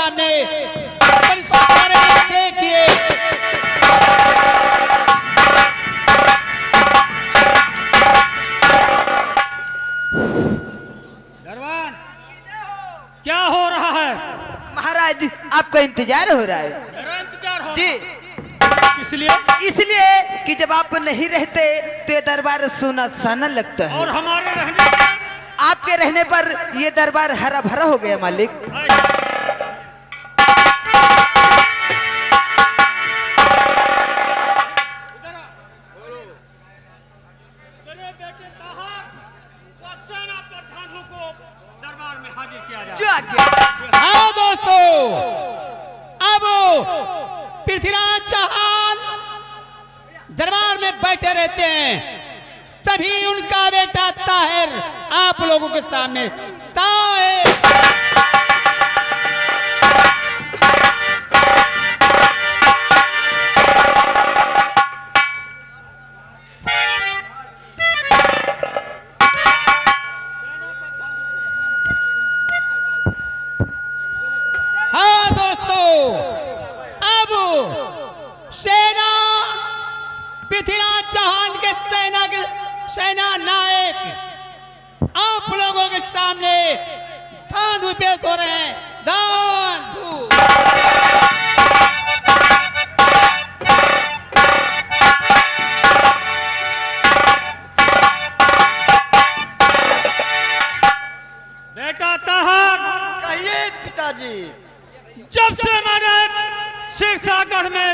सामने देखिए। दरबान क्या हो रहा है? महाराज आपका इंतजार हो रहा है। मेरा इंतजार हो जी इसलिए इसलिए कि जब आप नहीं रहते तो ये दरबार सुना साना लगता है, और हमारे रहने पर आपके रहने पर ये दरबार हरा भरा हो गया मालिक। मेरे बेटे ताहर व सेना प्रधानों को दरबार में हाजिर किया जाए। जो आज्ञा। हाँ दोस्तों, अब पृथ्वीराज चौहान दरबार में बैठे रहते हैं, तभी उनका बेटा ताहिर आप लोगों के सामने। ताहिर हाँ दोस्तों, अब सेना पृथ्वीराज चौहान के सेना नायक आप लोगों के सामने धांधु पेश हो रहे हैं। धांधु बेटा ताहर, कहिए पिताजी। जब से मैंने सिरसागढ़ में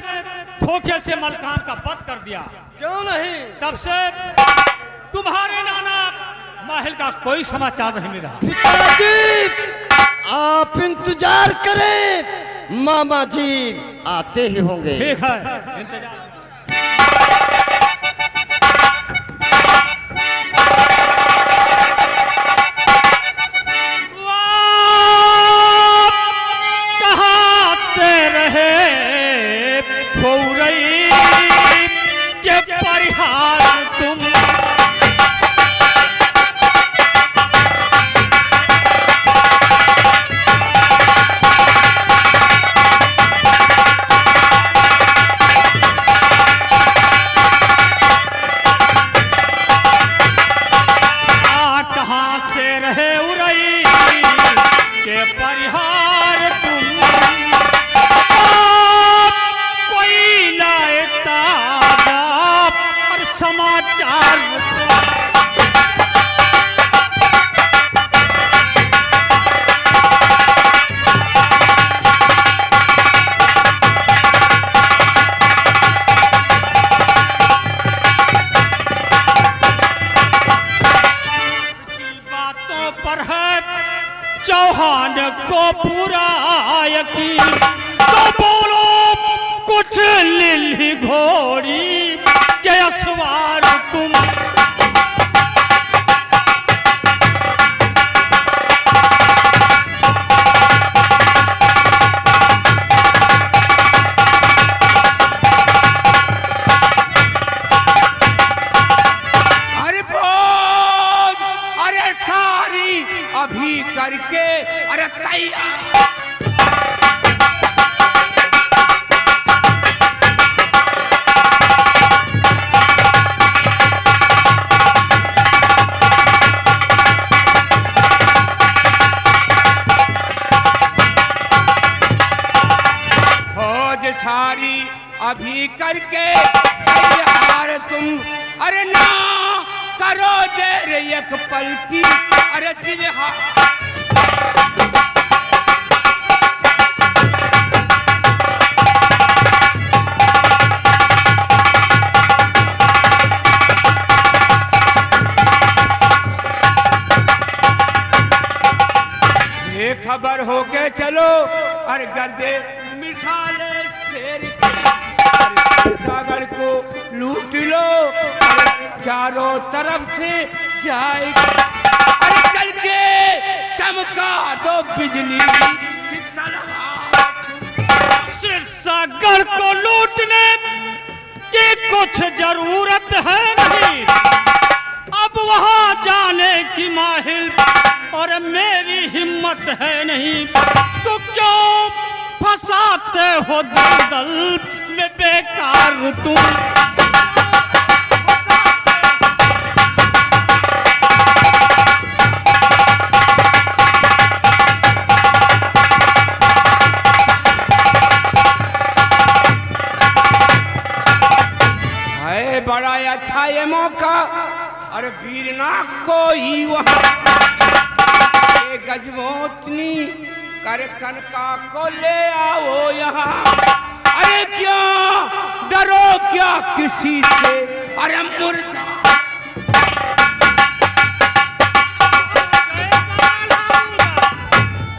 धोखे से मलकान का वध कर दिया, क्यों नहीं? तब से तुम्हारे नाना महल का कोई समाचार नहीं मिला। पिताजी आप इंतजार करें, मामा जी आते ही होंगे। ठीक है, इंतजार। कहाँ से रहे फौरई के परिहार तुम, कहाँ से रहे उरई के परिहार तुम, कोई लाए ताजा और समाचार पर है चौहान को पूरा यकीन, तो बोलो कुछ लिल्ली घोड़ी के सवार तुम। अभी करके अरे तैयार। फौज छारी अभी करके तैयार तुम, अरे ना करो देर एक पल की, अरे जिहा ये खबर हो के चलो, अरे गर्जे मिसाले शेर सागर को लूट लो, चारों तरफ से जाए, अरे चल के चमका दो बिजली सिरसागढ़ को लूटने की कुछ जरूरत है नहीं, अब वहां जाने की माहिल और मेरी हिम्मत है नहीं, तो क्यों फंसाते हो दलदल में बेकार तुम। है बड़ा अच्छा ये मौका, अरे वीरना कोई वहाँ गजमोतनी कर कनका को ले आओ यहाँ। अरे क्या डरो क्या किसी से, अरे मुर्दा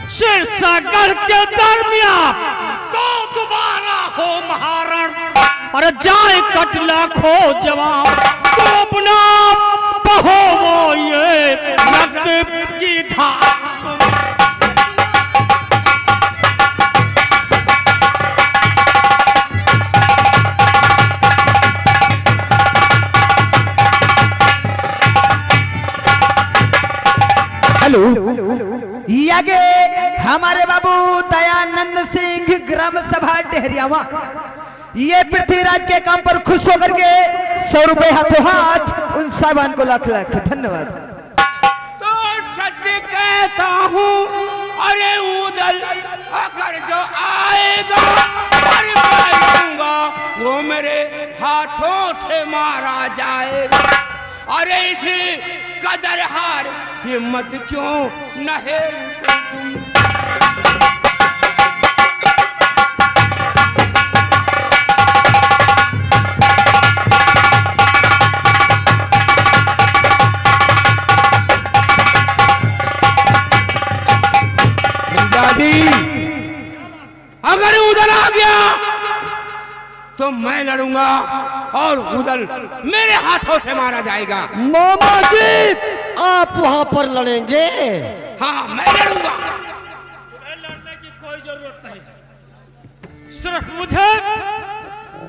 सिरसागढ़ के दरमियान तो दोबारा हो महारण, अरे जाए कटला खो जवान, तो अपना बहो वो ये रक्त की धार। हेलो, आगे हमारे बाबू दयानंद सिंह ग्राम सभा डेहरियावा, ये पृथ्वीराज के काम पर खुश होकर के 100 रुपए हाथों हाथ उन साहबान को लाख लाख धन्यवाद। तो सच कहता हूँ, अरे उदल अगर जो आएगा अरे मारूंगा, वो मेरे हाथों से मारा जाएगा। अरे इस कदर हार हिम्मत क्यों नहीं तुम। अगर उधर आ गया तो मैं लड़ूंगा और उधर मेरे हाथों से मारा जाएगा। मामा जी आप वहां पर लड़ेंगे? हाँ मैं लड़ूंगा। लड़ने की कोई जरूरत नहीं, सिर्फ मुझे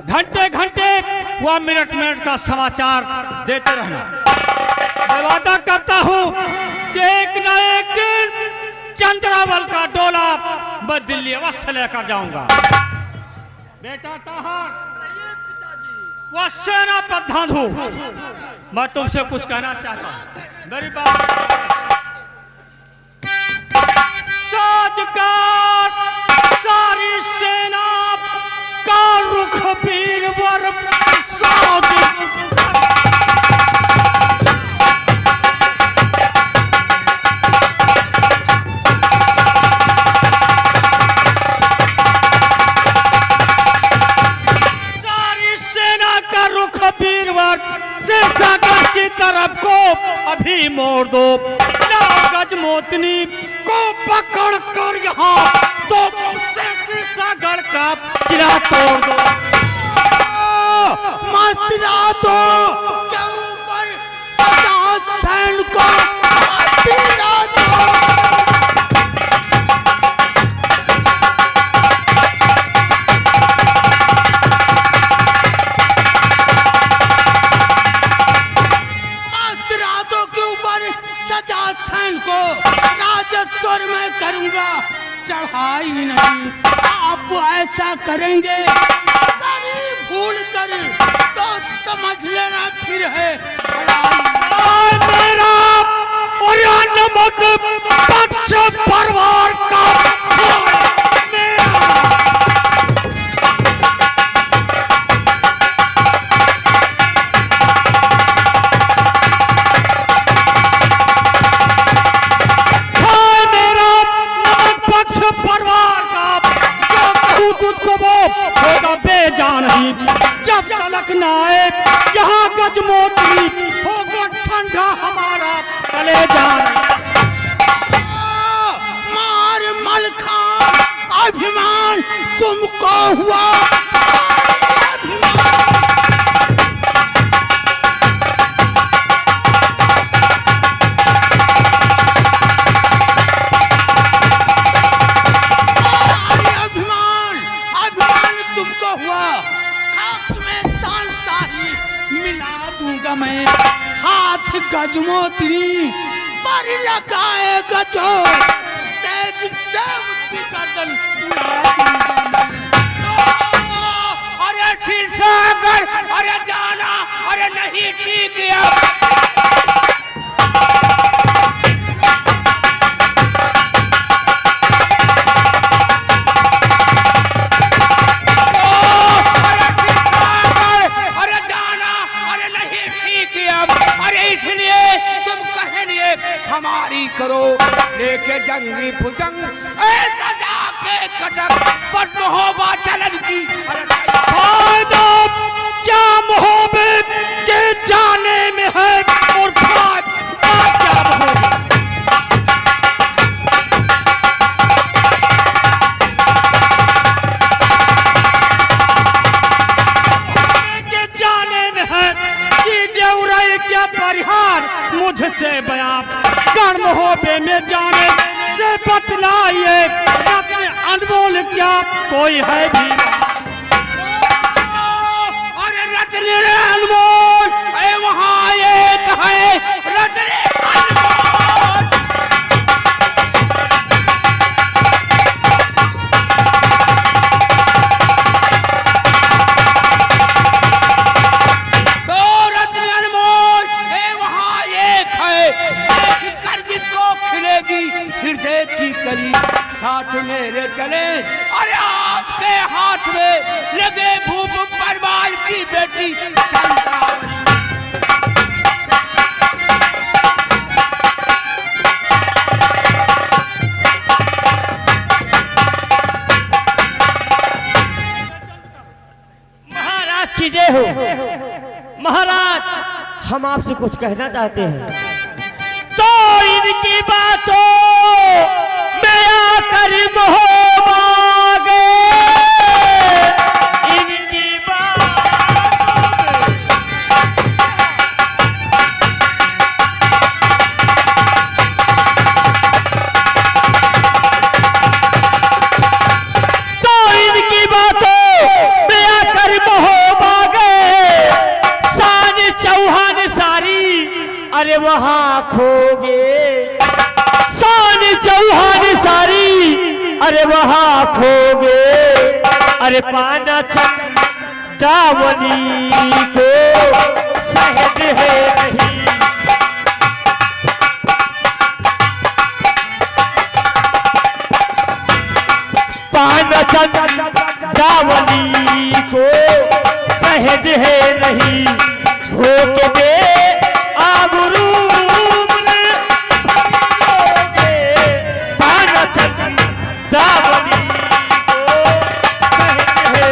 घंटे घंटे व मिनट मिनट का समाचार देते रहना। मैं वादा करता हूँ कि एक न एक दिन चंद्रावल का डोला मैं दिल्ली अवश्य लेकर जाऊंगा। बेटा ताहर, वह सेना प्रधान हूँ, मैं तुमसे कुछ कहना चाहता हूँ। मेरी बात साजगार सारी सेना का रुख वीरवर साज। सिरसागढ़ की तरफ को अभी मोड़ दो, गजमोतनी को पकड़ कर यहाँ तो सिरसागढ़ का किला तोड़ दो। मास्टरा तो के ऊपर सैन को मास्टरा तो। राजस्वर में करूंगा चढ़ाई नहीं। आप ऐसा करेंगे भूल कर तो समझ लेना फिर है मेरा और नमक पक्ष परिवार का होगा बेजान ही। जब तलक ना आए यहाँ गजमोतनी होगा ठंडा हमारा कलेजा। मार मलखान अभिमान तुमको हुआ। गजमोत्री पर लगाए गजो तेग से उसकी गर्दन अरे शीर्षागर, अरे जाना, अरे नहीं ठीक है। इसलिए तुम कहेंगे हमारी करो लेके जंगी भुजंग सजा के कटक पर महोबा चलन की। फायदा क्या मोहब्बत के जाने में है और फायदा क्या मोहब्बत के जाने में है कि जौराई क्या परिहार मुझसे बयान गण मोहब्बे में जाने से बतलाइए रत्न अनमोल क्या कोई है भी। अरे रत्न अनमोल वहाँ एक है रत्न अनमोल। तो रत्न अनमोल वहाँ एक है, देख कर जिसको खिलेगी हृदय की कली साथ मेरे चले। अरे आपके हाथ में लगे भूप परवार की बेटी चंद्रावली। महाराज की जय हो। महाराज हम आपसे कुछ कहना चाहते हैं। तो इनकी बातों में आकर मोह मांगे, इनकी तो इनकी बातों में आकर मोह मांगे शान चौहान सारी अरे वहां खोगे शान चौहान सारी अरे वहां खोगे अरे पाना चंदावली को सहज है नहीं। पाना चंदावली को सहज है नहीं हो के दे आबरू में भरोगे पाना चंदावली को सहज है।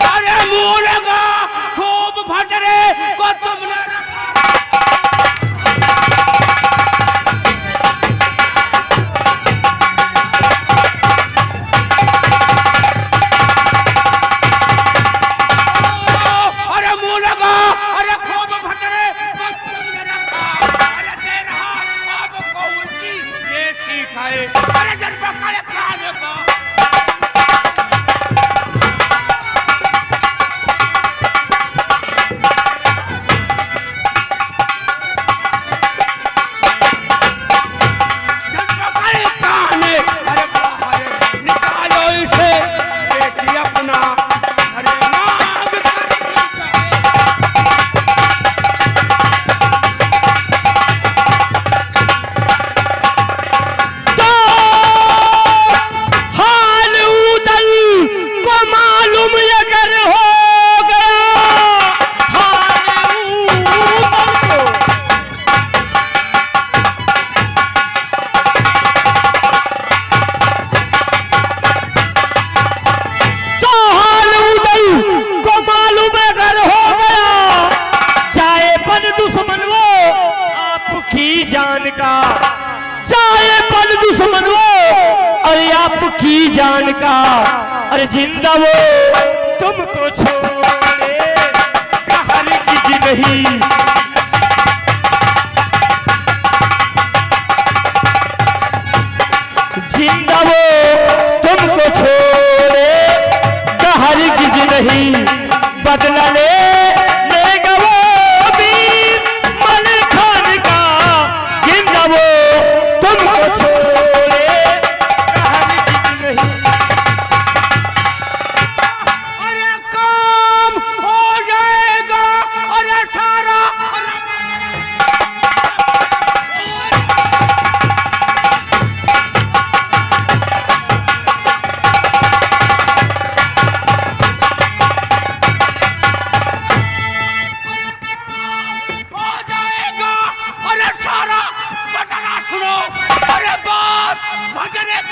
अरे मुंह लगा खूब भटरे को तुमने रखा। अरे मुंह लगा, अरे खूब भटरे को तुमने रखा। अरे दे रहा आपको उनकी ये सीखाए। अरे जन पकड़े खाने को अरे बाहर निकालो इसे बेटी अपना अरे मांग कर तो हाल उदल को मालूम अगर हो गया हाल उदल को तो हाल उदल को मालूम अगर हो गया चाहे बन दुश्मन वो आपकी जान का चाहे बन दुश्मन वो अरे आपकी जान का अरे जिंदा वो तुमको छोड़े कहर की नहीं। जिंदा वो तुमको छोड़े कहर की नहीं बदला लेगा वो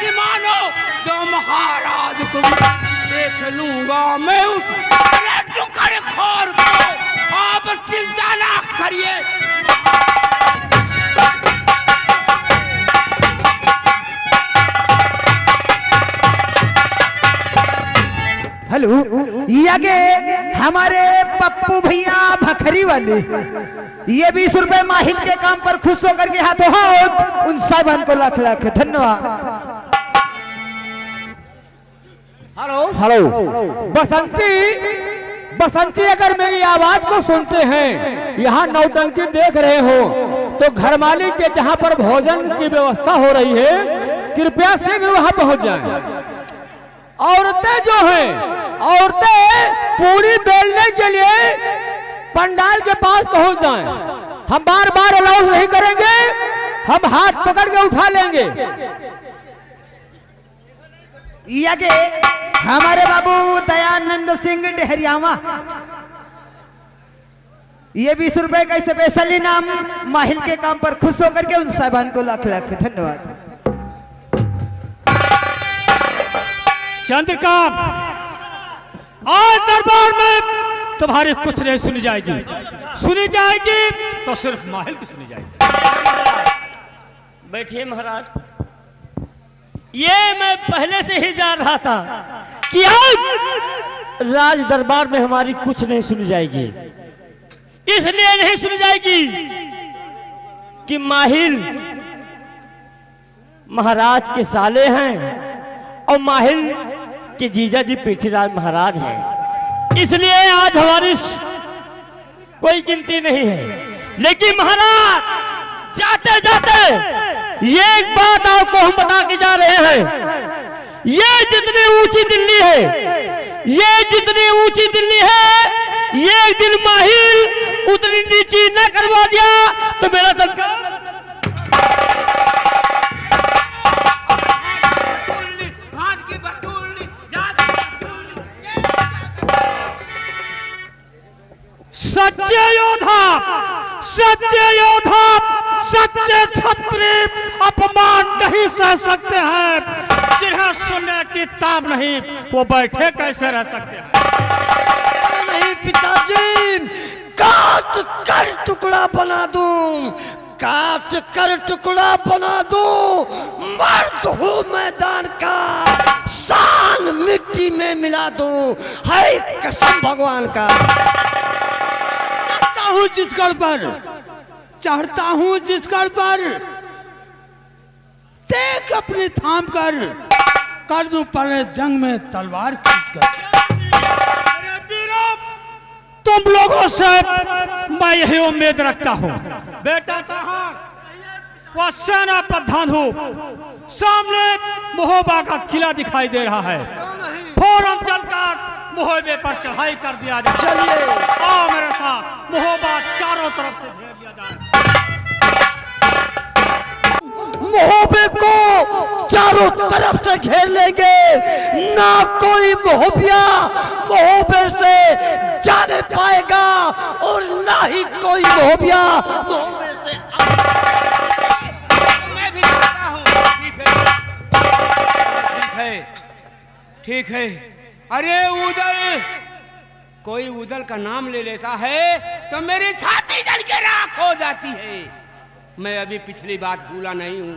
की मानो तो महाराज तुम देख लूंगा मैं उस टुकड़े खोर को। आप चिंता ना करिए। हेलो, ये आगे हमारे पप्पू भैया भखरी वाले, ये 20 रुपए माहिल के काम पर खुश होकर के हाथों हाथ उन साहबान को लाख लाख धन्यवाद। हेलो बसंती अगर मेरी आवाज को सुनते हैं, यहाँ नौटंकी देख रहे हो तो घर मालिक के जहाँ पर भोजन की व्यवस्था हो रही है, कृपया शीघ्र वहाँ पहुँच जाएं। औरतें जो हैं, औरतें पूरी बेलने के लिए पंडाल के पास पहुंच जाएं। हम बार बार अलाउ नहीं करेंगे, हम हाथ पकड़ के उठा लेंगे। ये आगे हमारे बाबू दयानंद सिंह डेहरियावा, ये 20 रुपए का स्पेशल इनाम माहिल के काम पर खुश होकर के उन साहबान को लाख लाख धन्यवाद। चंद्रिका, आज दरबार में तुम्हारी कुछ नहीं सुनी जाएगी। सुनी जाएगी तो सिर्फ माहिल की सुनी जाएगी। बैठिए महाराज। ये मैं पहले से ही जान रहा था कि आज राज दरबार में हमारी कुछ नहीं सुनी जाएगी। इसलिए नहीं सुनी जाएगी कि माहिल महाराज के साले हैं और माहिल के जीजा जी पृथ्वीराज महाराज हैं। इसलिए आज हमारी कोई गिनती नहीं है। लेकिन महाराज जाते जाते ये एक बात आपको हम बता के जा रहे हैं। ये जितनी ऊंची दिल्ली है, ये जितनी ऊंची दिल्ली है, ये एक दिन माहिल उतनी नीची न करवा दिया तो मेरा संकल्प। सच्चे योद्धा, सच्चे योद्धा, सच्चे छत्री अपमान नहीं सह सकते हैं। जिन्हें सुनने की ताब नहीं, वो बैठे कैसे रह सकते हैं? नहीं पिताजी, काट कर टुकड़ा बना दूं, काट कर टुकड़ा बना दूं। मर्द हूँ मैदान का, शान मिट्टी में मिला दूं। है कसम भगवान का। हूँ जिस गढ़ पर, चढ़ता हूँ जिस गढ़ पर, देख अपने थाम कर दूं परे जंग में तलवार खींचकर। तुम लोगों से मैं यही उम्मीद रखता हूँ। बेटा कहाँ? वह सेना प्रधान हो, सामने महोबा का किला दिखाई दे रहा है। फौरन चलकर महोबे पर चढ़ाई कर दिया जाए। चलिए आओ मेरे साथ, महोबा चारों तरफ से घेर लिया जाए। महोबे को चारों तरफ से घेर लेंगे। ना कोई महोबिया महोबे से जाने पाएगा और ना ही कोई महोबिया महोबे से। मैं भी कहता हूँ ठीक है, ठीक है। अरे उदल, कोई उदल का नाम ले लेता है तो मेरी छाती जल के राख हो जाती है। मैं अभी पिछली बात भूला नहीं हूँ।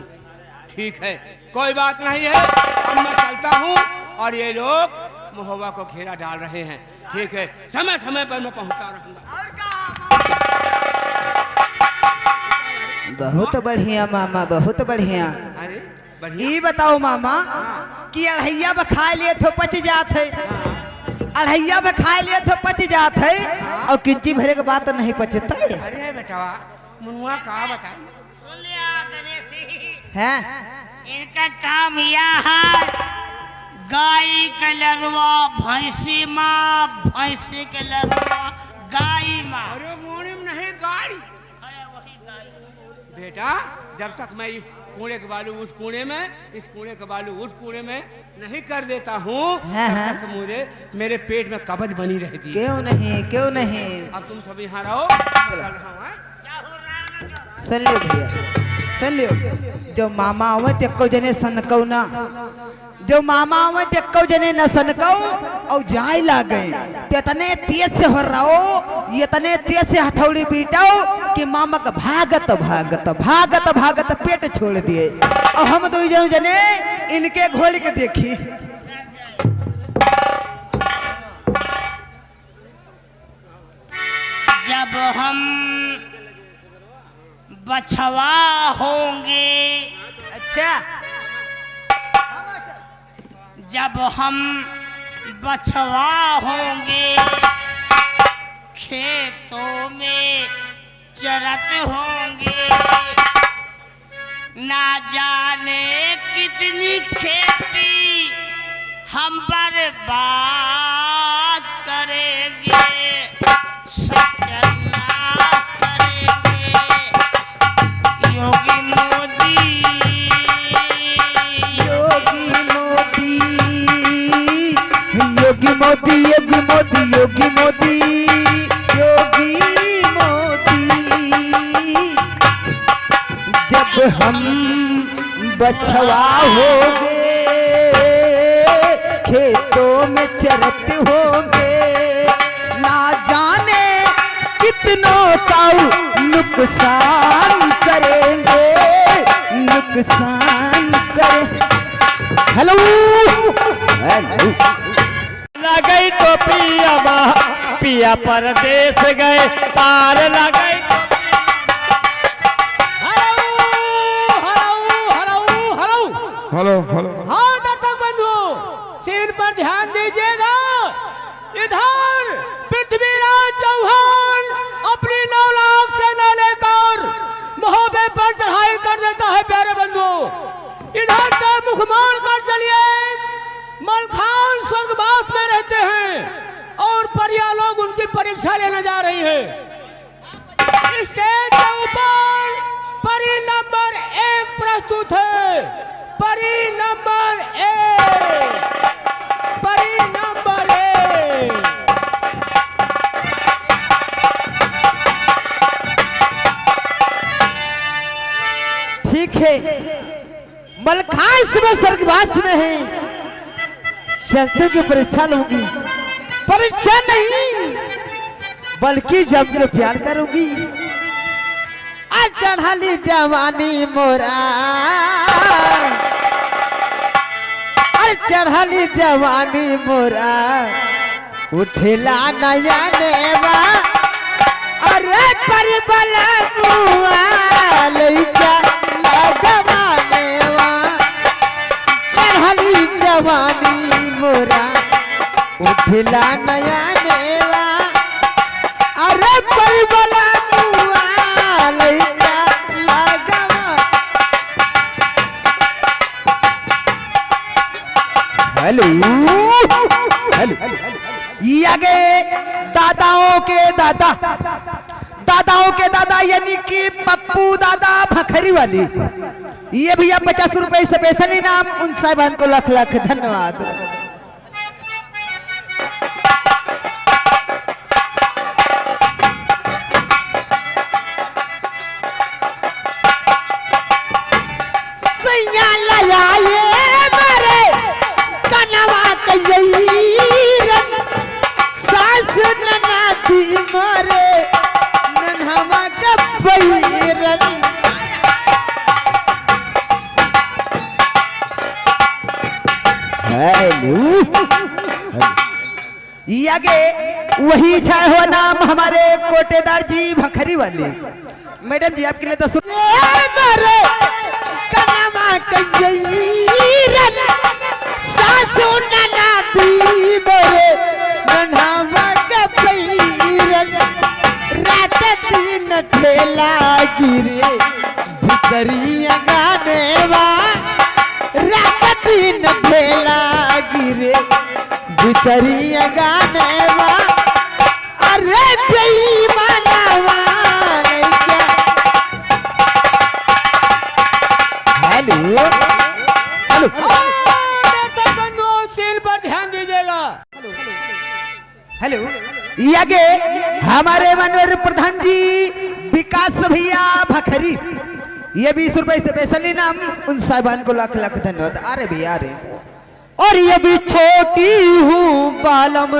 ठीक है, कोई बात नहीं है। अब मैं चलता हूँ और ये लोग महोबा को घेरा डाल रहे हैं। ठीक है, समय समय पर मैं पहुँचता रहूँगा। बहुत बढ़िया मामा, बहुत बढ़िया। अरे बढ़िया। ये बताओ मामा कि अढ़ैया में खा लिए तो पच जात है, अढ़ैया में खा लिए तो पच जात है, और किंची भरे के बात नहीं पचता है। अरे बेटा मुनुआ का बताए सुन लिया गणेश, हैं? इनका काम यह है, गाय के लड़वा भैंसी माँ, भैंसी के लड़वा गाय माँ। अरे मोने में नहीं गाड़ी। अरे वही गाय। बेटा जब तक मैं इस कूड़े के बालू उस कूड़े में, इस कूड़े के बालू उस कूड़े में नहीं कर देता हूँ, तब तक मुझे मेरे पेट में कब्ज बनी रहती है। क्यों नहीं, क्यों नहीं। अब तुम सब यहाँ रहो, चल रहा हूँ। सुन लो भैया। सुन लियो, जो मामा हुए तेको जने सनकौ ना, जो मामा हुए तेको जने न सनकौ और जाए ला गए तेतने तेज से हो रहो, ये तने तेज से हथौड़ी बीटाओ कि मामा का भागत भागत भागत भागत पेट छोड़ दिए। और हम दो जने इनके घोड़ी के देखी। जब हम बछवा होंगे, अच्छा, जब हम बछवा होंगे, खेतों में चरते होंगे, ना जाने कितनी खेती हम बर्बाद करेंगे, सत्यानाश करेंगे। योगी मोदी, योगी मोदी, योगी मोदी, योगी मोदी, योगी मोदी, योगी मोदी, जब हम बछवा होंगे, खेतों में चरत होंगे, ना जाने कितनों का नुकसान करेंगे, नुकसान करें। हेलो हेलो, गई तो पिया परदेश गए, पार लगई हेलो हेलो। हाँ दर्शक बंधु, सीन पर ध्यान दीजिएगा। इधर पृथ्वीराज चौहान अपनी 9 लाख सेना लेकर महोबे पर चढ़ाई कर देता है प्यारे बंधु। इधर से मुख मोड़ कर चलिए, मलखान स्वर्गवास में रहते हैं और परिया लोग उनकी परीक्षा लेने जा रही है। स्टेज के ऊपर परी नंबर 1 प्रस्तुत है। परी नंबर 1, परी नंबर 1। ठीक है, मलखान में स्वर्गवास में है, शर्तों की परीक्षा लूंगी। परीक्षा नहीं बल्कि जब के प्यार करूंगी। आज चढ़ाली जवानी मोरा, आज चढ़ाली जवानी मोरा, उठला नया नेवा, अरे पर बला मुआ लइका लगवानेवा, चढ़ाली जवानी मोरा, उठला नया नेवा, अरे पर बला मुआ लइका लगवा। हेलो हेलो, ये आगे दादाओं के दादा, दादाओं के दादा यानी कि पप्पू दादा भखरी वाली, ये भैया 50 रुपए स्पेशल इनाम, उन साहिबान को लाख लाख धन्यवाद। सैया लयाए मारे कनवा कयईरन, सास ननादी मारे नन्हवा कबईरन। हेलो, ये आगे वही छाया हुआ नाम हमारे कोटेदार जी भखरी वाले। मैडम जी आपके लिए 10 मारे कनमा कयईरन, सासु ननादी मोरे नन्हवा कबईरन। रात दिन ठेला गिरे भितरिया गानेवा, रात दिन ठेला गिरे भितरिया गानेवा, अरे बेईमानवा लइका। हेलो हेलो, दर्शक बंधु सीन पर ध्यान दीजिएगा। हेलो, ये आगे हमारे माननीय प्रधान जी विकास भैया भखरी, ये 20 रुपए स्पेशल इनाम उन साहिबान को लाख लाख धन्यवाद। अरे भैया अरे, और ये भी छोटी हूँ बालम,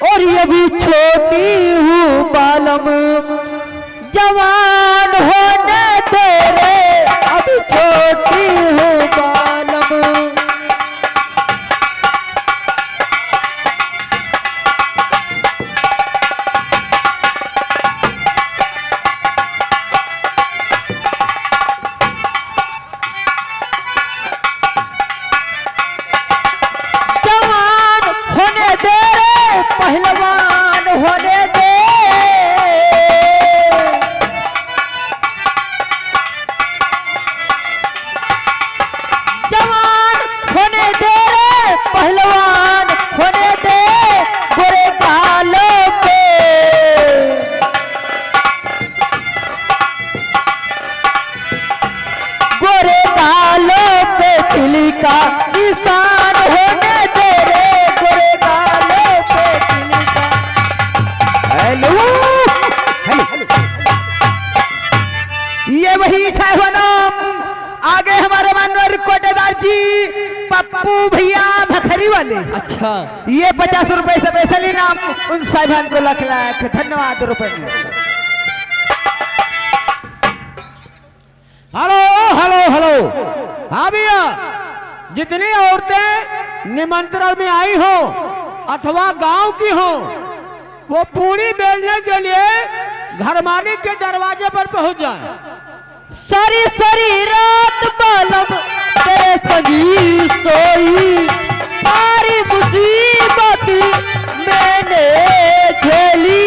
और ये भी छोटी हूँ बालम, जवान होने तेरे अभी छोटी हूँ बालम। पहलवान होने दे, जवान होने दे रे, पहलवान होने दे, गोरे गालों पे, गोरे गालों पे तिल का निशान होने दे रे, गोरे गालों पे तिल का। हेलो हेलो, ये वही साहिबानों, आगे हमारे मानवर कोटेदार जी पप्पू भैया भखरी वाले। अच्छा, ये 50 रुपए स्पेशल इनाम उन साहिबान को लाख लाख धन्यवाद रुपए। हेलो हेलो हेलो, हाँ भैया, जितनी औरतें निमंत्रण में आई हो अथवा गांव की हो, वो पूरी बेलने के लिए घर मालिक के दरवाजे पर पहुंच जाए। सारी सारी रात बालम तेरे संगी सोई, सारी मुसीबत मैंने झेली,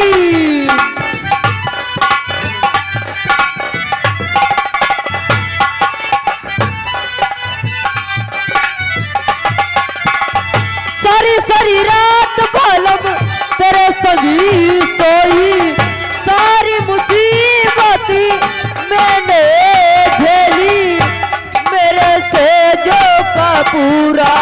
सारी सारी रात बालम तेरे संगी सोई, सारी मुसीबत मैंने झेली, मेरे से जो का पूरा,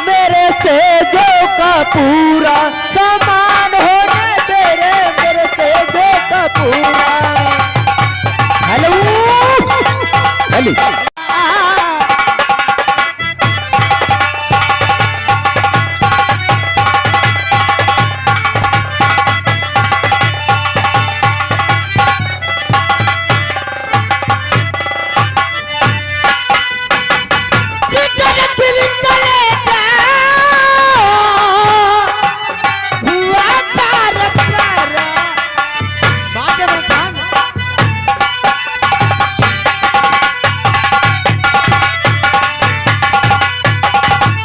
मेरे से जो का पूरा सामान होने दे रे, मेरे से जो का पूरा। Hello hello,